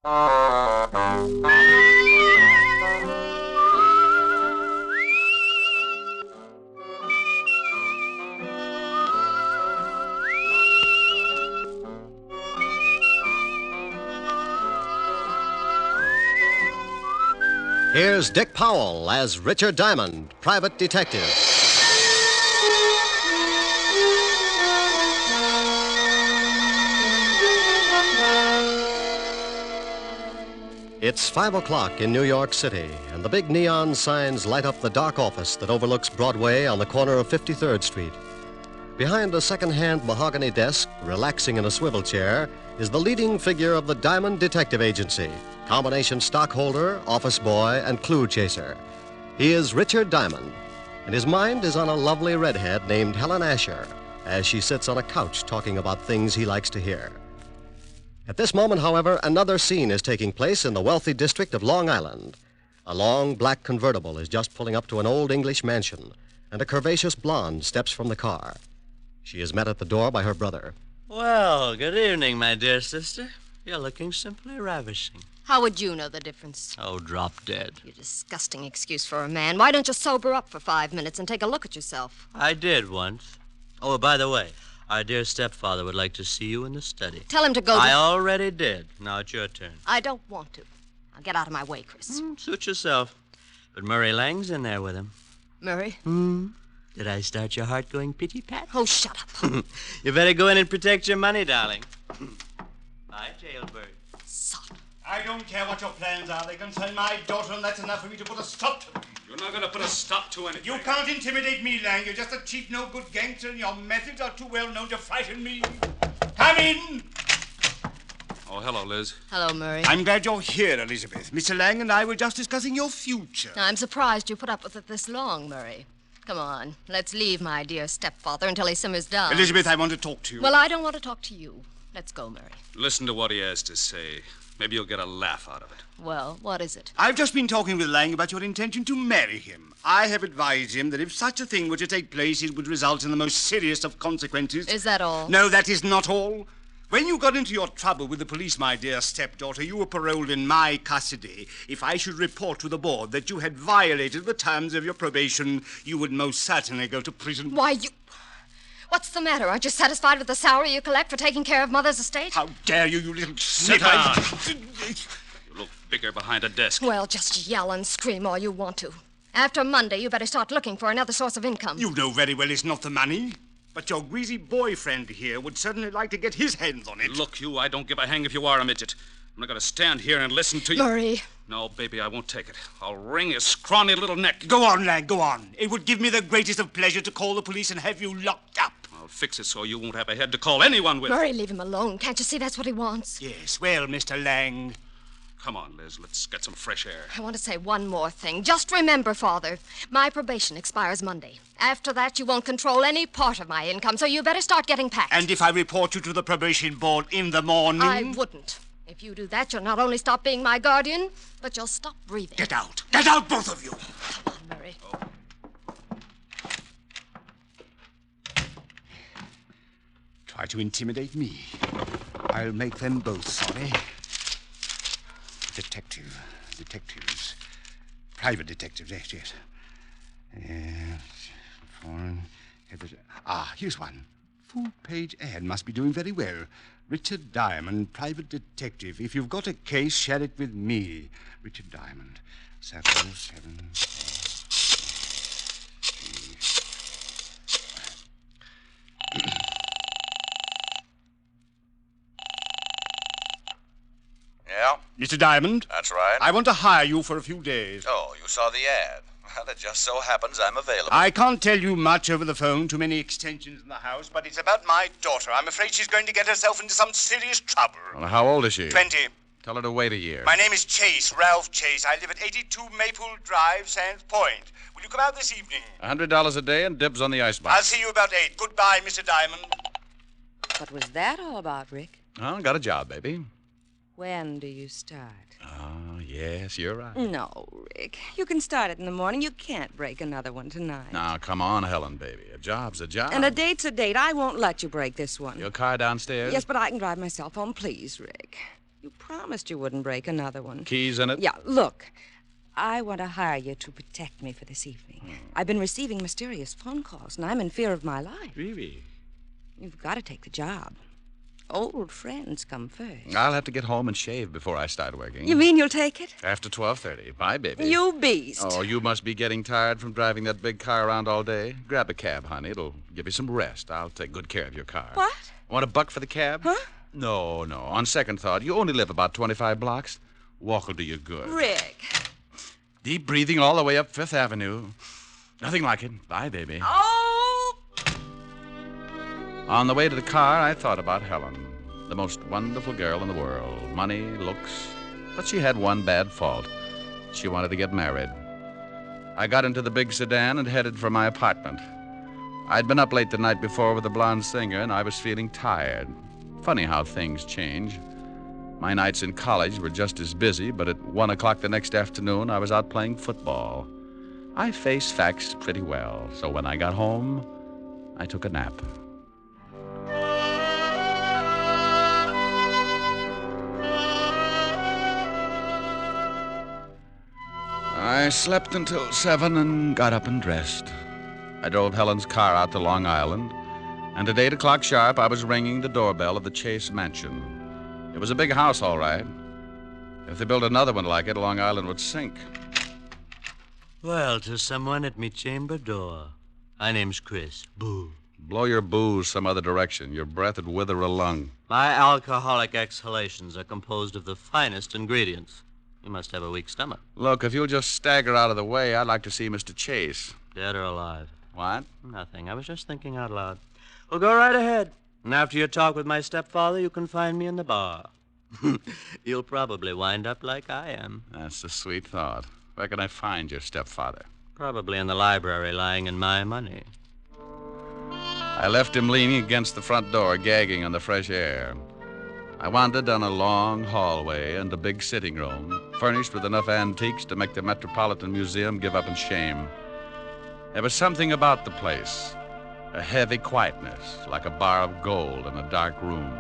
Here's Dick Powell as Richard Diamond, private detective. It's 5 o'clock in New York City, and the big neon signs light up the dark office that overlooks Broadway on the corner of 53rd Street. Behind a second-hand mahogany desk, relaxing in a swivel chair, is the leading figure of the Diamond Detective Agency, combination stockholder, office boy, and clue chaser. He is Richard Diamond, and his mind is on a lovely redhead named Helen Asher as she sits on a couch talking about things he likes to hear. At this moment, however, another scene is taking place in the wealthy district of Long Island. A long black convertible is just pulling up to an old English mansion, and a curvaceous blonde steps from the car. She is met at the door by her brother. Well, good evening, my dear sister. You're looking simply ravishing. How would you know the difference? Oh, drop dead. You disgusting excuse for a man. Why don't you sober up for 5 minutes and take a look at yourself? I did once. Oh, by the way, our dear stepfather would like to see you in the study. Tell him to go. I already did. Now it's your turn. I don't want to. Now get out of my way, Chris. Suit yourself. But Murray Lang's in there with him. Murray? Did I start your heart going pitty-pat? Oh, shut up. You better go in and protect your money, darling. Bye, jailbird. Son. I don't care what your plans are. They concern my daughter, and that's enough for me to put a stop to them. You're not going to put a stop to anything. You can't intimidate me, Lang. You're just a cheap, no-good gangster, and your methods are too well known to frighten me. Come in! Oh, hello, Liz. Hello, Murray. I'm glad you're here, Elizabeth. Mr. Lang and I were just discussing your future. I'm surprised you put up with it this long, Murray. Come on, let's leave my dear stepfather until he simmers down. Elizabeth, I want to talk to you. Well, I don't want to talk to you. Let's go, Murray. Listen to what he has to say. Maybe you'll get a laugh out of it. Well, what is it? I've just been talking with Lang about your intention to marry him. I have advised him that if such a thing were to take place, it would result in the most serious of consequences. Is that all? No, that is not all. When you got into your trouble with the police, my dear stepdaughter, you were paroled in my custody. If I should report to the board that you had violated the terms of your probation, you would most certainly go to prison. Why, you... What's the matter? Aren't you satisfied with the salary you collect for taking care of Mother's estate? How dare you, you little Sit snip! down. You look bigger behind a desk. Well, just yell and scream all you want to. After Monday, you better start looking for another source of income. You know very well it's not the money. But your greasy boyfriend here would certainly like to get his hands on it. Look, you, I don't give a hang if you are a midget. I'm not going to stand here and listen to you. Murray. No, baby, I won't take it. I'll wring his scrawny little neck. Go on, lad, go on. It would give me the greatest of pleasure to call the police and have you locked up. I'll fix it so you won't have a head to call anyone with. Murray, leave him alone. Can't you see that's what he wants? Yes, well, Mr. Lang. Come on, Liz, let's get some fresh air. I want to say one more thing. Just remember, Father, my probation expires Monday. After that, you won't control any part of my income, so you better start getting packed. And if I report you to the probation board in the morning? I wouldn't. If you do that, you'll not only stop being my guardian, but you'll stop breathing. Get out. Get out, both of you. Come on, Murray. Try to intimidate me. I'll make them both sorry. Detectives. Private detectives, yes. Foreign. Here's one. Full-page ad must be doing very well. Richard Diamond, private detective. If you've got a case, share it with me. Richard Diamond. 7. Yeah? Mr. Diamond? That's right. I want to hire you for a few days. Oh, you saw the ad. Well, it just so happens I'm available. I can't tell you much over the phone, too many extensions in the house, but it's about my daughter. I'm afraid she's going to get herself into some serious trouble. Well, how old is she? 20. Tell her to wait a year. My name is Chase, Ralph Chase. I live at 82 Maple Drive, Sands Point. Will you come out this evening? $100 a day and dibs on the I'll icebox. see you about 8. Goodbye, Mr. Diamond. What was that all about, Rick? Oh, got a job, baby. When do you start? Oh, yes, you're right. No, Rick. You can start it in the morning. You can't break another one tonight. Now, come on, Helen, baby. A job's a job. And a date's a date. I won't let you break this one. Your car downstairs? Yes, but I can drive myself home. Please, Rick. You promised you wouldn't break another one. Keys in it? Yeah, look. I want to hire you to protect me for this evening. I've been receiving mysterious phone calls, and I'm in fear of my life. Really? You've got to take the job. Old friends come first. I'll have to get home and shave before I start working. You mean you'll take it? After 12:30. Bye, baby. You beast. Oh, you must be getting tired from driving that big car around all day. Grab a cab, honey. It'll give you some rest. I'll take good care of your car. What? Want $1 for the cab? Huh? No. On second thought, you only live about 25 blocks. Walk will do you good. Rick. Deep breathing all the way up Fifth Avenue. Nothing like it. Bye, baby. Oh! On the way to the car, I thought about Helen. The most wonderful girl in the world. Money, looks. But she had one bad fault. She wanted to get married. I got into the big sedan and headed for my apartment. I'd been up late the night before with the blonde singer, and I was feeling tired. Funny how things change. My nights in college were just as busy, but at 1 o'clock the next afternoon, I was out playing football. I face facts pretty well, so when I got home, I took a nap. I slept until 7 and got up and dressed. I drove Helen's car out to Long Island, and at 8 o'clock sharp, I was ringing the doorbell of the Chase Mansion. It was a big house, all right. If they built another one like it, Long Island would sink. Well, to someone at me chamber door. My name's Chris. Boo. Blow your booze some other direction. Your breath would wither a lung. My alcoholic exhalations are composed of the finest ingredients. You must have a weak stomach. Look, if you'll just stagger out of the way, I'd like to see Mr. Chase. Dead or alive? What? Nothing. I was just thinking out loud. Well, go right ahead. And after your talk with my stepfather, you can find me in the bar. You'll probably wind up like I am. That's a sweet thought. Where can I find your stepfather? Probably in the library, lying in my money. I left him leaning against the front door, gagging on the fresh air. I wandered down a long hallway and a big sitting room, furnished with enough antiques to make the Metropolitan Museum give up in shame. There was something about the place, a heavy quietness, like a bar of gold in a dark room.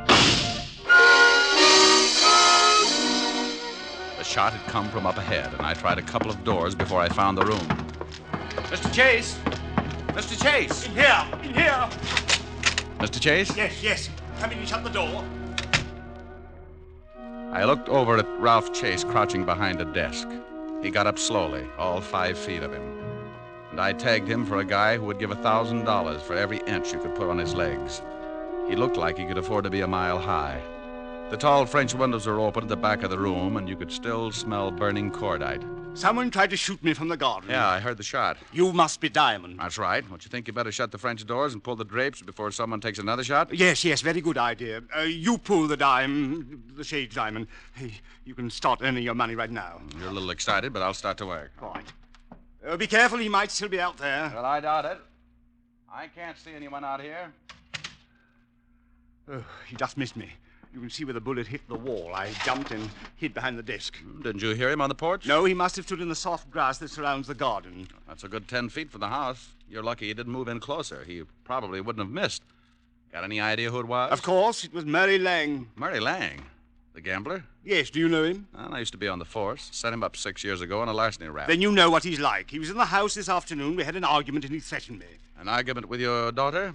The shot had come from up ahead, and I tried a couple of doors before I found the room. Mr. Chase! Mr. Chase! In here! In here! Mr. Chase? Yes. Come in and shut the door. I looked over at Ralph Chase crouching behind a desk. He got up slowly, all 5 feet of him. And I tagged him for a guy who would give $1,000 for every inch you could put on his legs. He looked like he could afford to be a mile high. The tall French windows were open at the back of the room, and you could still smell burning cordite. Someone tried to shoot me from the garden. Yeah, I heard the shot. You must be Diamond. That's right. Don't you think you better shut the French doors and pull the drapes before someone takes another shot? Yes, very good idea. You pull the shade diamond. Hey, you can start earning your money right now. You're a little excited, but I'll start to work. Right. Be careful, he might still be out there. Well, I doubt it. I can't see anyone out here. Oh, he just missed me. You can see where the bullet hit the wall. I jumped and hid behind the desk. Didn't you hear him on the porch? No, he must have stood in the soft grass that surrounds the garden. That's a good 10 feet from the house. You're lucky he didn't move in closer. He probably wouldn't have missed. Got any idea who it was? Of course, it was Murray Lang. Murray Lang? The gambler? Yes, do you know him? Well, I used to be on the force. Set him up 6 years ago on a larceny rap. Then you know what he's like. He was in the house this afternoon. We had an argument and he threatened me. An argument with your daughter?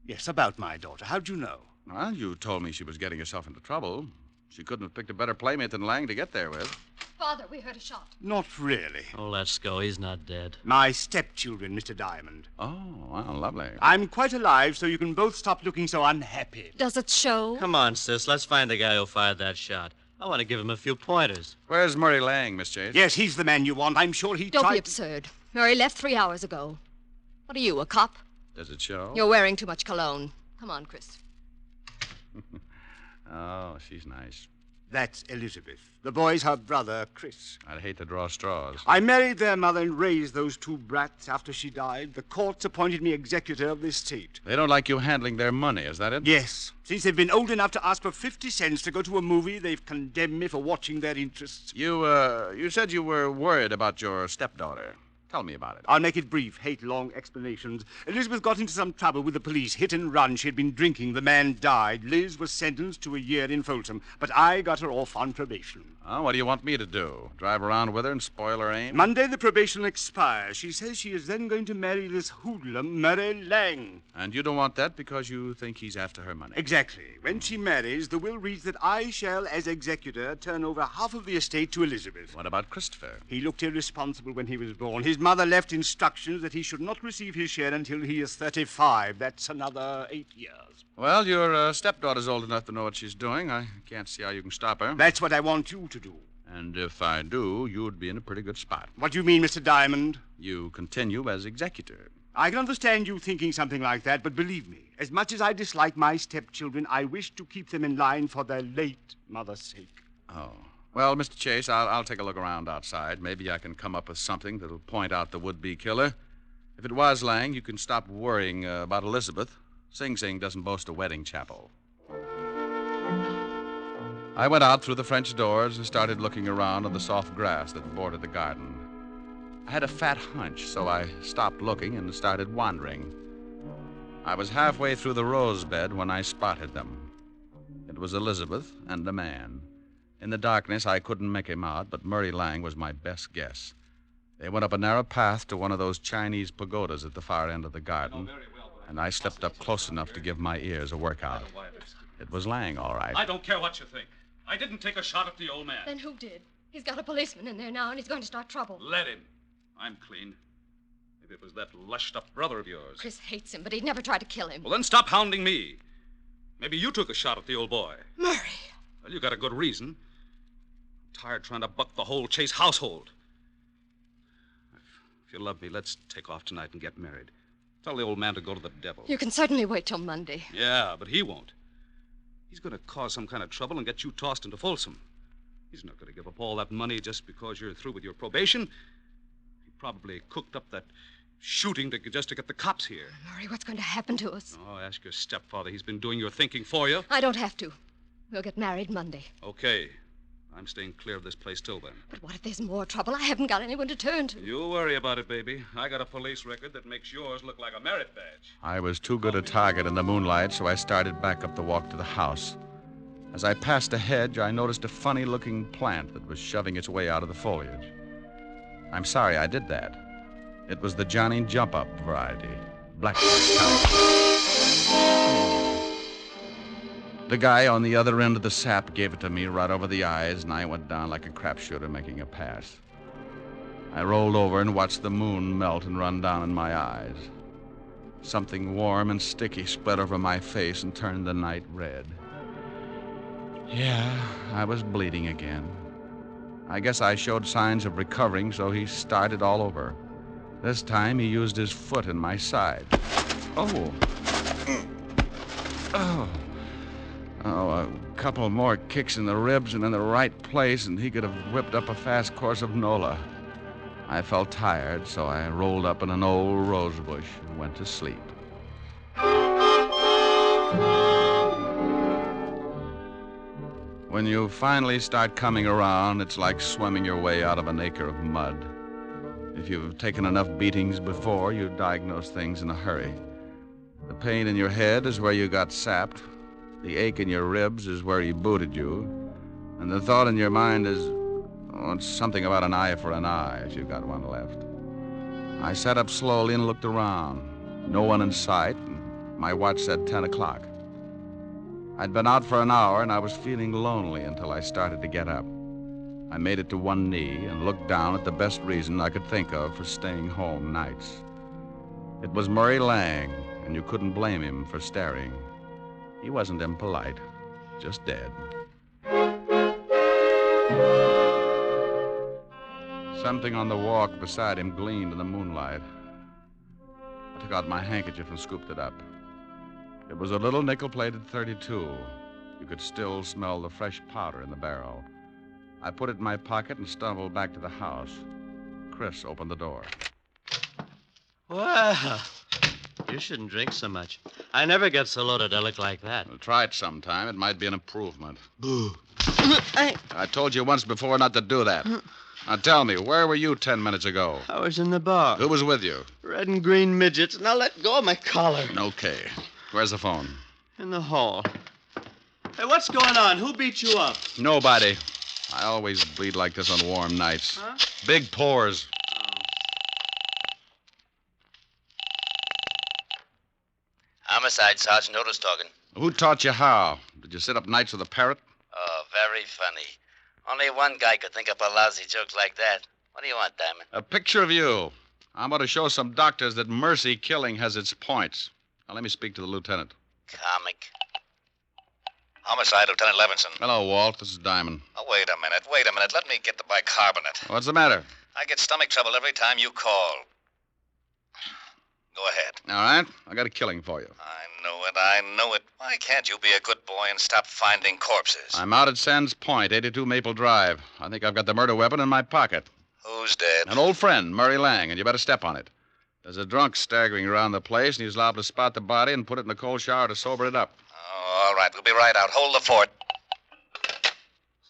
Yes, about my daughter. How'd you know? Well, you told me she was getting herself into trouble. She couldn't have picked a better playmate than Lang to get there with. Father, we heard a shot. Not really. Oh, let's go. He's not dead. My stepchildren, Mr. Diamond. Oh, well, lovely. I'm quite alive, so you can both stop looking so unhappy. Does it show? Come on, sis. Let's find the guy who fired that shot. I want to give him a few pointers. Where's Murray Lang, Miss Chase? Yes, he's the man you want. I'm sure he Don't tried... be absurd. Murray left 3 hours ago. What are you, a cop? Does it show? You're wearing too much cologne. Come on, Chris. Oh, she's nice. That's Elizabeth. The boy's her brother, Chris. I'd hate to draw straws. I married their mother and raised those 2 brats after she died. The courts appointed me executor of the estate. They don't like you handling their money, is that it? Yes. Since they've been old enough to ask for 50 cents to go to a movie, they've condemned me for watching their interests. You said you were worried about your stepdaughter. Tell me about it. I'll make it brief. Hate long explanations. Elizabeth got into some trouble with the police. Hit and run. She had been drinking. The man died. Liz was sentenced to a year in Folsom. But I got her off on probation. Oh, what do you want me to do? Drive around with her and spoil her aim? Monday, the probation expires. She says she is then going to marry this hoodlum, Murray Lang. And you don't want that because you think he's after her money? Exactly. When she marries, the will reads that I shall, as executor, turn over half of the estate to Elizabeth. What about Christopher? He looked irresponsible when he was born. His mother left instructions that he should not receive his share until he is 35. That's another 8 years. Well, your stepdaughter's old enough to know what she's doing. I can't see how you can stop her. That's what I want you to do. And if I do, you'd be in a pretty good spot. What do you mean, Mr. Diamond? You continue as executor. I can understand you thinking something like that, but believe me, as much as I dislike my stepchildren, I wish to keep them in line for their late mother's sake. Oh. Well, Mr. Chase, I'll take a look around outside. Maybe I can come up with something that'll point out the would-be killer. If it was Lang, you can stop worrying about Elizabeth. Sing Sing doesn't boast a wedding chapel. I went out through the French doors and started looking around on the soft grass that bordered the garden. I had a fat hunch, so I stopped looking and started wandering. I was halfway through the rose bed when I spotted them. It was Elizabeth and a man. In the darkness, I couldn't make him out, but Murray Lang was my best guess. They went up a narrow path to one of those Chinese pagodas at the far end of the garden, and I stepped up close enough to give my ears a workout. It was Lang, all right. I don't care what you think. I didn't take a shot at the old man. Then who did? He's got a policeman in there now, and he's going to start trouble. Let him. I'm clean. Maybe it was that lushed-up brother of yours. Chris hates him, but he'd never try to kill him. Well, then stop hounding me. Maybe you took a shot at the old boy. Murray. Well, you got a good reason. I'm tired trying to buck the whole Chase household. If you love me, let's take off tonight and get married. Tell the old man to go to the devil. You can certainly wait till Monday. Yeah, but he won't. He's going to cause some kind of trouble and get you tossed into Folsom. He's not going to give up all that money just because you're through with your probation. He probably cooked up that shooting just to get the cops here. Murray, what's going to happen to us? Oh, ask your stepfather. He's been doing your thinking for you. I don't have to. We'll get married Monday. Okay. I'm staying clear of this place till then. But what if there's more trouble? I haven't got anyone to turn to. You worry about it, baby. I got a police record that makes yours look like a merit badge. I was too good a target in the moonlight, so I started back up the walk to the house. As I passed a hedge, I noticed a funny-looking plant that was shoving its way out of the foliage. I'm sorry I did that. It was the Johnny Jump-Up variety, blackjack type. The guy on the other end of the sap gave it to me right over the eyes, and I went down like a crapshooter making a pass. I rolled over and watched the moon melt and run down in my eyes. Something warm and sticky spread over my face and turned the night red. Yeah, I was bleeding again. I guess I showed signs of recovering, so he started all over. This time he used his foot in my side. Oh, a couple more kicks in the ribs and in the right place, and he could have whipped up a fast course of Nola. I felt tired, so I rolled up in an old rose bush and went to sleep. When you finally start coming around, it's like swimming your way out of an acre of mud. If you've taken enough beatings before, you diagnose things in a hurry. The pain in your head is where you got sapped. The ache in your ribs is where he booted you. And the thought in your mind is, it's something about an eye for an eye, if you've got one left. I sat up slowly and looked around. No one in sight, and my watch said 10 o'clock. I'd been out for an hour, and I was feeling lonely until I started to get up. I made it to one knee and looked down at the best reason I could think of for staying home nights. It was Murray Lang, and you couldn't blame him for staring. He wasn't impolite, just dead. Something on the walk beside him gleamed in the moonlight. I took out my handkerchief and scooped it up. It was a little nickel-plated .32. You could still smell the fresh powder in the barrel. I put it in my pocket and stumbled back to the house. Chris opened the door. Well, you shouldn't drink so much. I never get so loaded I look like that. Well, try it sometime. It might be an improvement. Boo. I told you once before not to do that. Now tell me, where were you 10 minutes ago? I was in the bar. Who was with you? Red and green midgets. Now let go of my collar. Okay. Where's the phone? In the hall. Hey, what's going on? Who beat you up? Nobody. I always bleed like this on warm nights. Huh? Big pores. Homicide, Sergeant Otis talking. Who taught you how? Did you sit up nights with a parrot? Oh, very funny. Only one guy could think up a lousy joke like that. What do you want, Diamond? A picture of you. I'm going to show some doctors that mercy killing has its points. Now, let me speak to the lieutenant. Comic. Homicide, Lieutenant Levinson. Hello, Walt. This is Diamond. Oh, wait a minute. Let me get the bicarbonate. What's the matter? I get stomach trouble every time you call. Go ahead. All right. I got a killing for you. I know it. Why can't you be a good boy and stop finding corpses? I'm out at Sands Point, 82 Maple Drive. I think I've got the murder weapon in my pocket. Who's dead? An old friend, Murray Lang, and you better step on it. There's a drunk staggering around the place, and he's liable to spot the body and put it in a cold shower to sober it up. Oh, all right. We'll be right out. Hold the fort.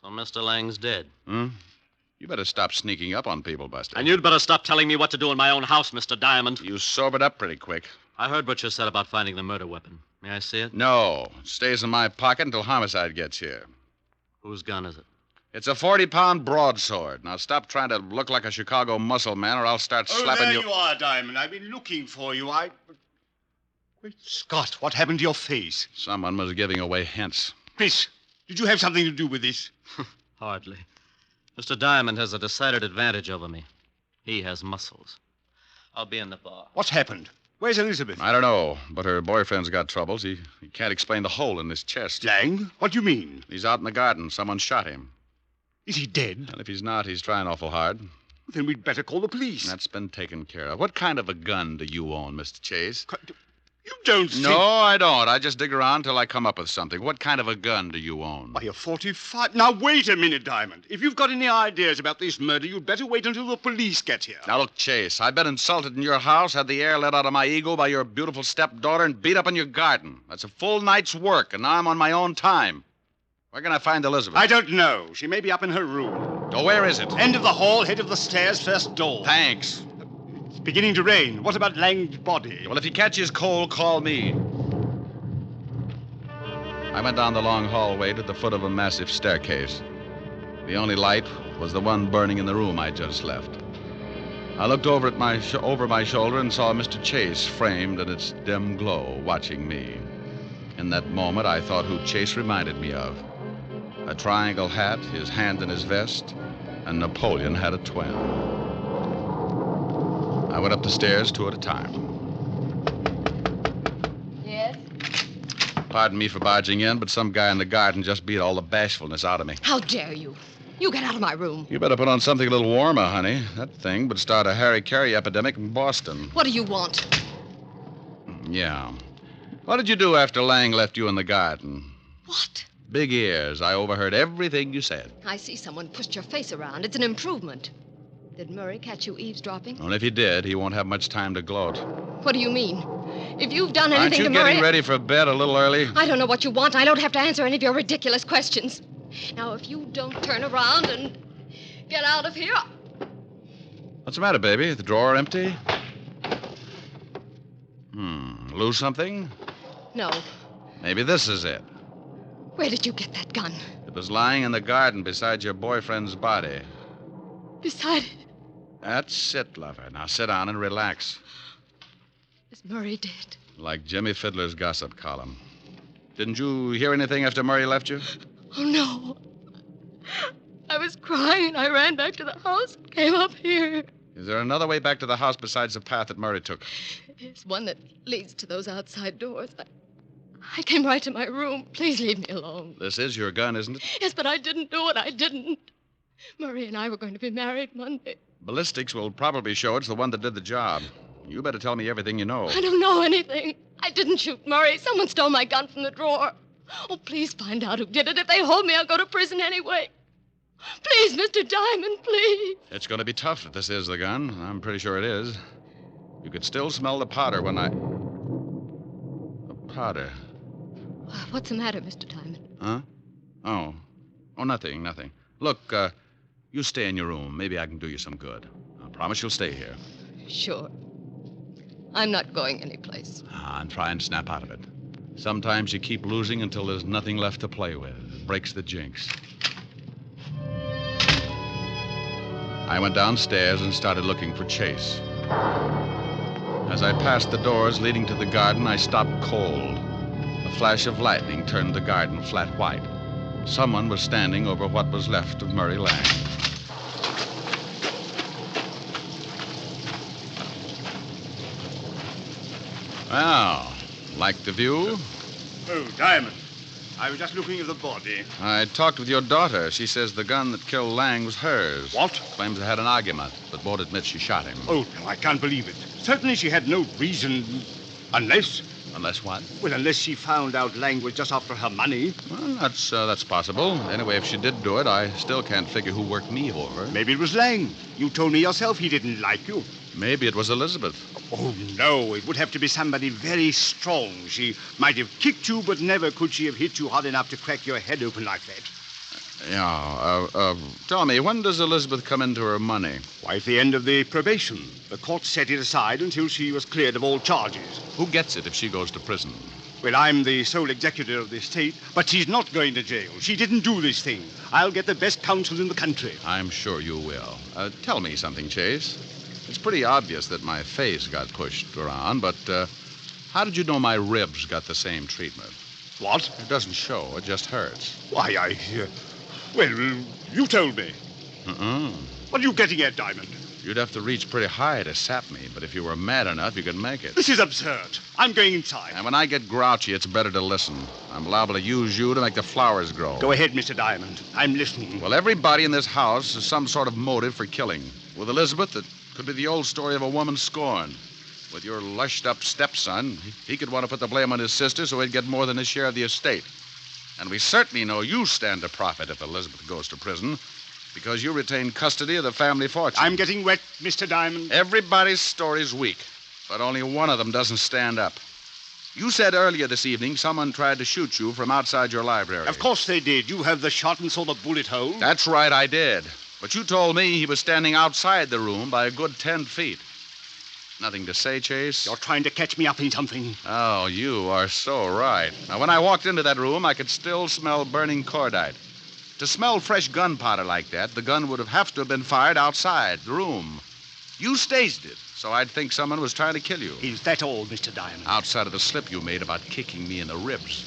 So Mr. Lang's dead. You better stop sneaking up on people, Buster. And you'd better stop telling me what to do in my own house, Mr. Diamond. You sobered up pretty quick. I heard what you said about finding the murder weapon. May I see it? No. It stays in my pocket until Homicide gets here. Whose gun is it? It's a 40-pound broadsword. Now stop trying to look like a Chicago muscle man, or I'll start slapping there you. you are, Diamond. I've been looking for you. Great Scott, what happened to your face? Someone was giving away hints. Chris, did you have something to do with this? Hardly. Mr. Diamond has a decided advantage over me. He has muscles. I'll be in the bar. What's happened? Where's Elizabeth? I don't know, but her boyfriend's got troubles. He can't explain the hole in his chest. Lang? What do you mean? He's out in the garden. Someone shot him. Is he dead? And if he's not, he's trying awful hard. Then we'd better call the police. That's been taken care of. What kind of a gun do you own, Mr. Chase? You don't think... No, I don't. I just dig around till I come up with something. What kind of a gun do you own? Why, a 45... Now, wait a minute, Diamond. If you've got any ideas about this murder, you'd better wait until the police get here. Now, look, Chase, I've been insulted in your house, had the air let out of my ego by your beautiful stepdaughter, and beat up in your garden. That's a full night's work, and now I'm on my own time. Where can I find Elizabeth? I don't know. She may be up in her room. Oh, where is it? End of the hall, head of the stairs, first door. Thanks. It's beginning to rain. What about Lang's body? Well, if he catches cold, call me. I went down the long hallway to the foot of a massive staircase. The only light was the one burning in the room I just left. I looked over at over my shoulder and saw Mr. Chase framed in its dim glow, watching me. In that moment, I thought who Chase reminded me of. A triangle hat, his hand in his vest, and Napoleon had a twin. I went up the stairs 2 at a time. Yes? Pardon me for barging in, but some guy in the garden just beat all the bashfulness out of me. How dare you? You get out of my room. You better put on something a little warmer, honey. That thing would start a Harry Carey epidemic in Boston. What do you want? Yeah. What did you do after Lang left you in the garden? What? Big ears. I overheard everything you said. I see someone pushed your face around. It's an improvement. Did Murray catch you eavesdropping? Well, if he did, he won't have much time to gloat. What do you mean? If you've done anything Aren't you to Murray... getting ready for bed a little early? I don't know what you want. I don't have to answer any of your ridiculous questions. Now, if you don't turn around and get out of here... What's the matter, baby? The drawer empty? Lose something? No. Maybe this is it. Where did you get that gun? It was lying in the garden beside your boyfriend's body. Beside... That's it, lover. Now sit down and relax. Is Murray dead? Like Jimmy Fiddler's gossip column. Didn't you hear anything after Murray left you? Oh, no. I was crying and I ran back to the house and came up here. Is there another way back to the house besides the path that Murray took? It's one that leads to those outside doors. I came right to my room. Please leave me alone. This is your gun, isn't it? Yes, but I didn't do it. I didn't. Murray and I were going to be married Monday. Ballistics will probably show it's the one that did the job. You better tell me everything you know. I don't know anything. I didn't shoot Murray. Someone stole my gun from the drawer. Oh, please find out who did it. If they hold me, I'll go to prison anyway. Please, Mr. Diamond, please. It's going to be tough if this is the gun. I'm pretty sure it is. You could still smell the powder when I... The powder. What's the matter, Mr. Diamond? Huh? Oh, nothing. Look, You stay in your room. Maybe I can do you some good. I promise you'll stay here. Sure. I'm not going anyplace. And try and snap out of it. Sometimes you keep losing until there's nothing left to play with. It breaks the jinx. I went downstairs and started looking for Chase. As I passed the doors leading to the garden, I stopped cold. A flash of lightning turned the garden flat white. Someone was standing over what was left of Murray Lang. Well, like the view? Oh, Diamond. I was just looking at the body. I talked with your daughter. She says the gun that killed Lang was hers. What? Claims they had an argument, but won't admit she shot him. Oh, no, I can't believe it. Certainly she had no reason. Unless... Unless what? Well, unless she found out Lang was just after her money. Well, that's possible. Anyway, if she did do it, I still can't figure who worked me over. Maybe it was Lang. You told me yourself he didn't like you. Maybe it was Elizabeth. Oh, no. It would have to be somebody very strong. She might have kicked you, but never could she have hit you hard enough to crack your head open like that. Yeah, tell me, when does Elizabeth come into her money? Why, at the end of the probation. The court set it aside until she was cleared of all charges. Who gets it if she goes to prison? Well, I'm the sole executor of the estate, but she's not going to jail. She didn't do this thing. I'll get the best counsel in the country. I'm sure you will. Tell me something, Chase. It's pretty obvious that my face got pushed around, but how did you know my ribs got the same treatment? What? It doesn't show. It just hurts. Why, well, you told me. What are you getting at, Diamond? You'd have to reach pretty high to sap me, but if you were mad enough, you could make it. This is absurd. I'm going inside. And when I get grouchy, it's better to listen. I'm liable to use you to make the flowers grow. Go ahead, Mr. Diamond. I'm listening. Well, everybody in this house has some sort of motive for killing. With Elizabeth, it could be the old story of a woman scorned. With your lushed-up stepson, he could want to put the blame on his sister so he'd get more than his share of the estate. And we certainly know you stand to profit if Elizabeth goes to prison, because you retain custody of the family fortune. I'm getting wet, Mr. Diamond. Everybody's story's weak, but only one of them doesn't stand up. You said earlier this evening someone tried to shoot you from outside your library. Of course they did. You have the shot and saw the bullet hole. That's right, I did. But you told me he was standing outside the room by a good 10 feet. Nothing to say, Chase? You're trying to catch me up in something. Oh, you are so right. Now, when I walked into that room, I could still smell burning cordite. To smell fresh gunpowder like that, the gun would have to have been fired outside the room. You staged it, so I'd think someone was trying to kill you. Is that all, Mr. Diamond? Outside of the slip you made about kicking me in the ribs.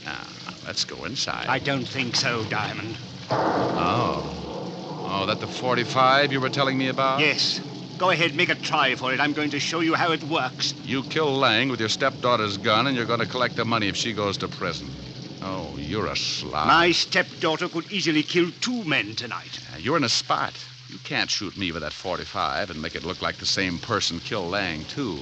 Now, let's go inside. I don't think so, Diamond. Oh, that the 45 you were telling me about? Yes. Go ahead, make a try for it. I'm going to show you how it works. You kill Lang with your stepdaughter's gun, and you're going to collect the money if she goes to prison. Oh, you're a slob. My stepdaughter could easily kill 2 men tonight. You're in a spot. You can't shoot me with that 45 and make it look like the same person killed Lang, too.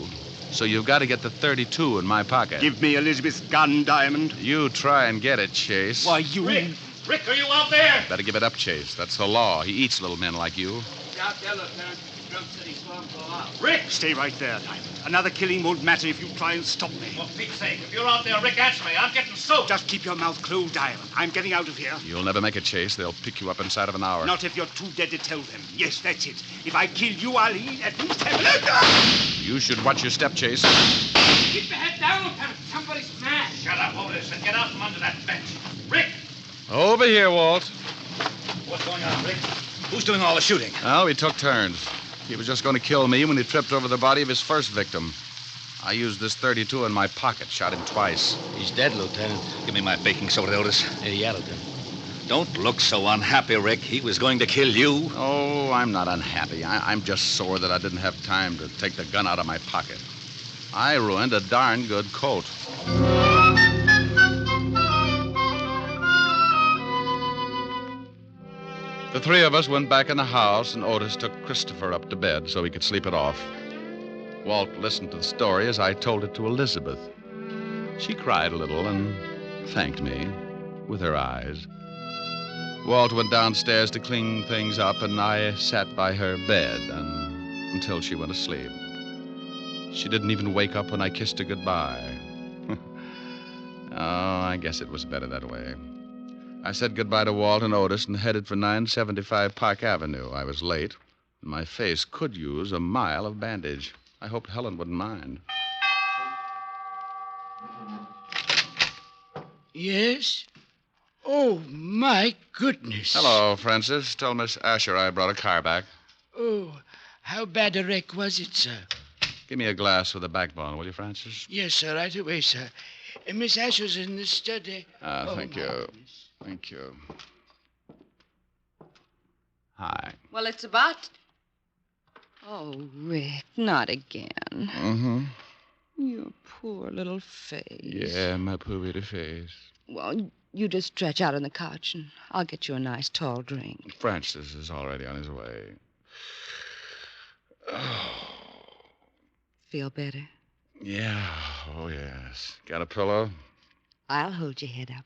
So you've got to get the 32 in my pocket. Give me Elizabeth's gun, Diamond. You try and get it, Chase. Why, you... Rick, are you out there? Better give it up, Chase. That's the law. He eats little men like you. Out there, Lieutenant. Drum said he saw him go out. Rick! Stay right there, Diamond. Another killing won't matter if you try and stop me. For Pete's sake, if you're out there, Rick, answer me. I'm getting soaked. Just keep your mouth closed, Diamond. I'm getting out of here. You'll never make it, Chase. They'll pick you up inside of an hour. Not if you're too dead to tell them. Yes, that's it. If I kill you, I'll at least have... You should watch your step, Chase. Keep your head down, Lieutenant. Somebody's mad. Shut up, Otis, and get out from under that bench. Rick! Over here, Walt. What's going on, Rick? Who's doing all the shooting? Well, we took turns. He was just going to kill me when he tripped over the body of his first victim. I used this 32 in my pocket, shot him twice. He's dead, Lieutenant. Give me my baking soda, Otis. Yeah, Lieutenant. Don't look so unhappy, Rick. He was going to kill you. Oh, I'm not unhappy. I'm just sore that I didn't have time to take the gun out of my pocket. I ruined a darn good coat. The 3 of us went back in the house, and Otis took Christopher up to bed so he could sleep it off. Walt listened to the story as I told it to Elizabeth. She cried a little and thanked me with her eyes. Walt went downstairs to clean things up, and I sat by her bed until she went to sleep. She didn't even wake up when I kissed her goodbye. Oh, I guess it was better that way. I said goodbye to Walt and Otis and headed for 975 Park Avenue. I was late. My face could use a mile of bandage. I hoped Helen wouldn't mind. Yes? Oh, my goodness. Hello, Francis. Tell Miss Asher I brought a car back. Oh, how bad a wreck was it, sir? Give me a glass with a backbone, will you, Francis? Yes, sir, right away, sir. Miss Asher's in the study. Thank you. Goodness. Thank you. Hi. Well, it's about... Oh, Rick, not again. Mm-hmm. Your poor little face. Yeah, my poor little face. Well, you just stretch out on the couch, and I'll get you a nice tall drink. Francis is already on his way. Oh. Feel better? Yeah, oh, yes. Got a pillow? I'll hold your head up.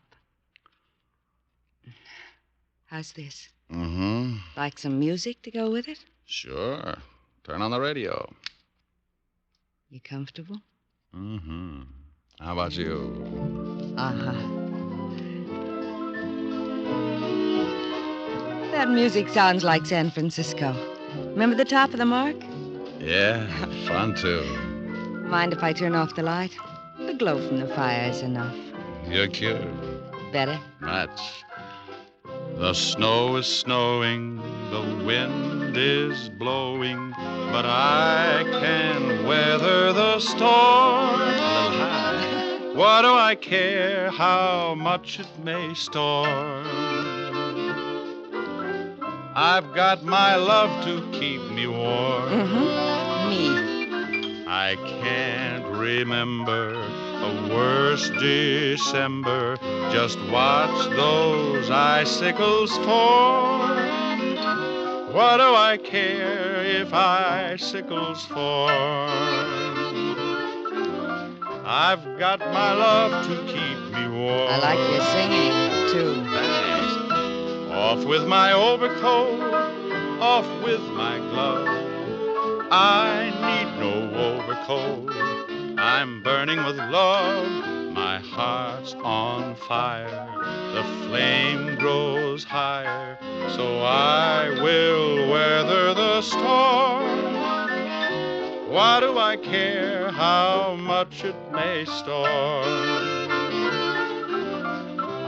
How's this? Mm-hmm. Like some music to go with it? Sure. Turn on the radio. You comfortable? Mm-hmm. How about you? Uh-huh. That music sounds like San Francisco. Remember the top of the mark? Yeah, fun too. Mind if I turn off the light? The glow from the fire is enough. You're cute. Better? Much. The snow is snowing, the wind is blowing, but I can weather the storm. A little high. What do I care how much it may storm? I've got my love to keep me warm. Mm-hmm. Me. I can't remember a worse December. Just watch those icicles fall. What do I care if icicles fall? I've got my love to keep me warm. I like your singing, too. Thanks. Off with my overcoat, off with my glove. I need no overcoat. I'm burning with love. My heart's on fire. The flame grows higher. So I will weather the storm. Why do I care how much it may storm?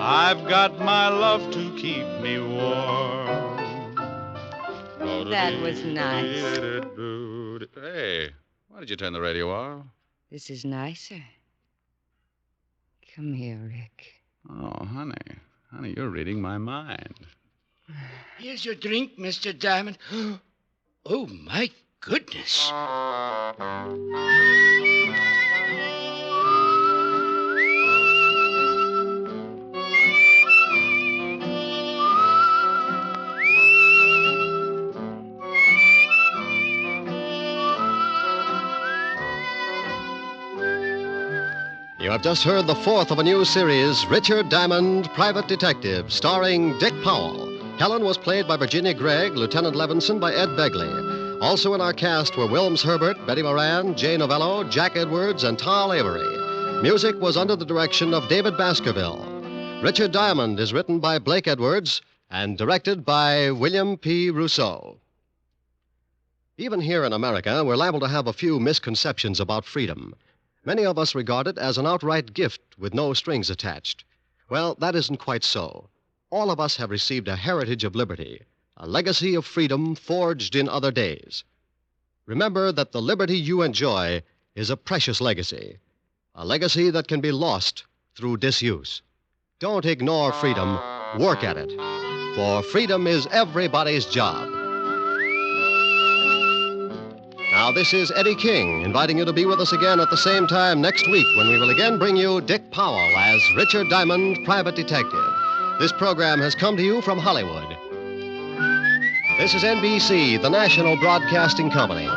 I've got my love to keep me warm. That was nice. Hey, why did you turn the radio off? This is nicer. Come here, Rick. Oh, honey. Honey, you're reading my mind. Here's your drink, Mr. Diamond. Oh, my goodness. You have just heard the fourth of a new series, Richard Diamond, Private Detective, starring Dick Powell. Helen was played by Virginia Gregg, Lieutenant Levinson by Ed Begley. Also in our cast were Wilms Herbert, Betty Moran, Jay Novello, Jack Edwards, and Tal Avery. Music was under the direction of David Baskerville. Richard Diamond is written by Blake Edwards and directed by William P. Rousseau. Even here in America, we're liable to have a few misconceptions about freedom. Many of us regard it as an outright gift with no strings attached. Well, that isn't quite so. All of us have received a heritage of liberty, a legacy of freedom forged in other days. Remember that the liberty you enjoy is a precious legacy, a legacy that can be lost through disuse. Don't ignore freedom, work at it, for freedom is everybody's job. Now, this is Eddie King, inviting you to be with us again at the same time next week when we will again bring you Dick Powell as Richard Diamond, Private Detective. This program has come to you from Hollywood. This is NBC, the national broadcasting company.